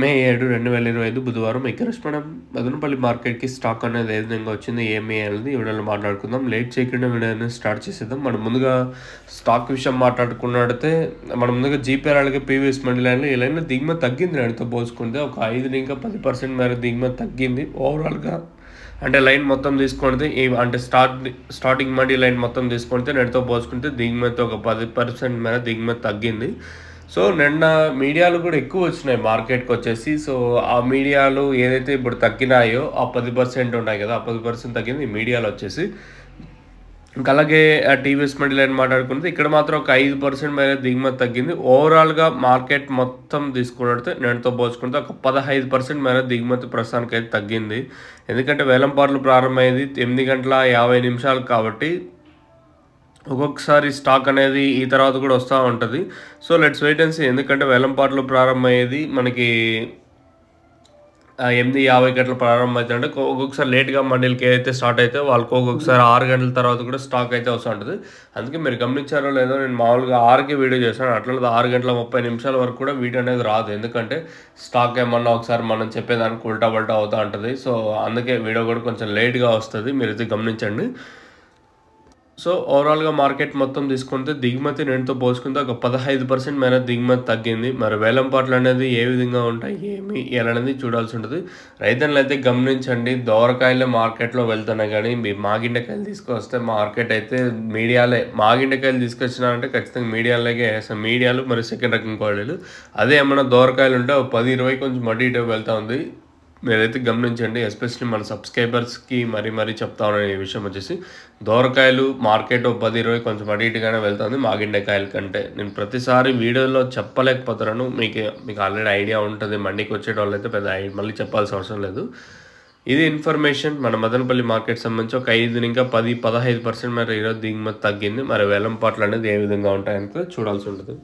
మే 7, 2025 బుధవారం ఎక్కరెస్ట్ మనం మదనపల్లి మార్కెట్‌కి స్టాక్ అనేది ఏ విధంగా వచ్చింది, ఏమి అనేది ఈ వీడియోలో మాట్లాడుకుందాం. లేట్ చేయకుండా వీడియోని స్టార్ట్ చేసేద్దాం. మనం ముందుగా స్టాక్ విషయం మాట్లాడుకున్నట్టయితే మనం ముందుగా జీపీఆర్ అలాగే పీవీఎస్ మండి లైన్లో ఈ లైన్లో దిగుమతి తగ్గింది. దానితో పోల్చుకుంటే ఒక 5 ఇంకా 10% మేర దిగుమతి తగ్గింది ఓవరాల్‌గా. అంటే లైన్ మొత్తం తీసుకుంటే అంటే స్టార్టింగ్ మండి లైన్ మొత్తం తీసుకుంటే నేటితో పోల్చుకుంటే దిగుమతి ఒక 10% మేర దిగుమతి తగ్గింది. సో నిన్న మీడియాలు కూడా ఎక్కువ వచ్చినాయి మార్కెట్కి వచ్చేసి. సో ఆ మీడియాలు ఏదైతే ఇప్పుడు తగ్గినాయో ఆ 10% ఉన్నాయి కదా, ఆ 10% తగ్గింది ఈ మీడియాలో వచ్చేసి. ఇంకా అలాగే టీవీఎస్ మండి లైన్ మాట్లాడుకుంటే ఇక్కడ మాత్రం ఒక 5% మేర దిగుమతి తగ్గింది. ఓవరాల్గా మార్కెట్ మొత్తం తీసుకున్నట్టు నేటితో పోల్చుకుంటే ఒక 15% మేర దిగుమతి ప్రస్తుతానికి అయితే తగ్గింది. ఎందుకంటే వేలంపాట్లు ప్రారంభమైంది 8:50 కాబట్టి ఒక్కొక్కసారి స్టాక్ అనేది ఈ తర్వాత కూడా వస్తూ ఉంటుంది. So let's wait and see. ఎందుకంటే వేలంపాట్లు ప్రారంభమయ్యేది మనకి 8:50 గంటల ప్రారంభమవుతుందంటే ఒక్కొక్కసారి లేట్గా మండీలకి ఏదైతే స్టార్ట్ అయితే వాళ్ళకి ఒక్కొక్కసారి 6 గంటల తర్వాత కూడా స్టాక్ అయితే వస్తూ ఉంటుంది. అందుకే మీరు గమనించారో లేదో, నేను మామూలుగా 6కి వీడియో చేశాను. అట్లా 6:30 వరకు కూడా వీడియో అనేది రాదు. ఎందుకంటే స్టాక్ ఏమన్నా ఒకసారి మనం చెప్పేదానికి ఉల్టా పల్టా అవుతూ ఉంటుంది. సో అందుకే వీడియో కూడా కొంచెం లేట్గా వస్తుంది, మీరు ఇది గమనించండి. సో ఓవరాల్గా మార్కెట్ మొత్తం తీసుకుంటే దిగుమతి నేటితో పోల్చుకుంటే ఒక 15% మేర దిగుమతి తగ్గింది. మరి వేలంపాట్లు అనేది ఏ విధంగా ఉంటాయి, ఏమి అనేది చూడాల్సి ఉంటుంది. రైతులను అయితే గమనించండి, దోరకాయలే మార్కెట్లో వెళ్తున్నాయి. కానీ మీరు మాగిండకాయలు తీసుకొస్తే మార్కెట్ అయితే మాగిండకాయలు తీసుకొచ్చినారంటే ఖచ్చితంగా మీడియాలకే వేస్తాం. మీడియాలు మరి సెకండ్ రకం క్వాలిటీలు. అదే ఏమైనా దోరకాయలు ఉంటే 10-20 కొంచెం మడ్డి ఇటు వెళ్తూ ఉంది. మీరైతే గమనించండి. ఎస్పెషల్లీ మన సబ్స్క్రైబర్స్కి మరీ చెప్తా ఉన్నాను ఈ విషయం వచ్చేసి. దోరకాయలు మార్కెట్ 10-20 కొంచెం అటు ఇటుగానే వెళ్తుంది మాగిండకాయల కంటే. నేను ప్రతిసారి వీడియోలో చెప్పలేకపోతున్నాను. మీకు ఆల్రెడీ ఐడియా ఉంటుంది. మండికి వచ్చేటోళ్ళు అయితే పెద్ద మళ్ళీ చెప్పాల్సిన అవసరం లేదు. ఇది ఇన్ఫర్మేషన్ మన మదనపల్లి మార్కెట్ సంబంధించి ఒక 5 ఇంకా 10-15% మేర ఈరోజు దిగుమతి తగ్గింది. మరి వేలంపాట్లు అనేది ఏ విధంగా ఉంటాయని చూడాల్సి ఉంటుంది.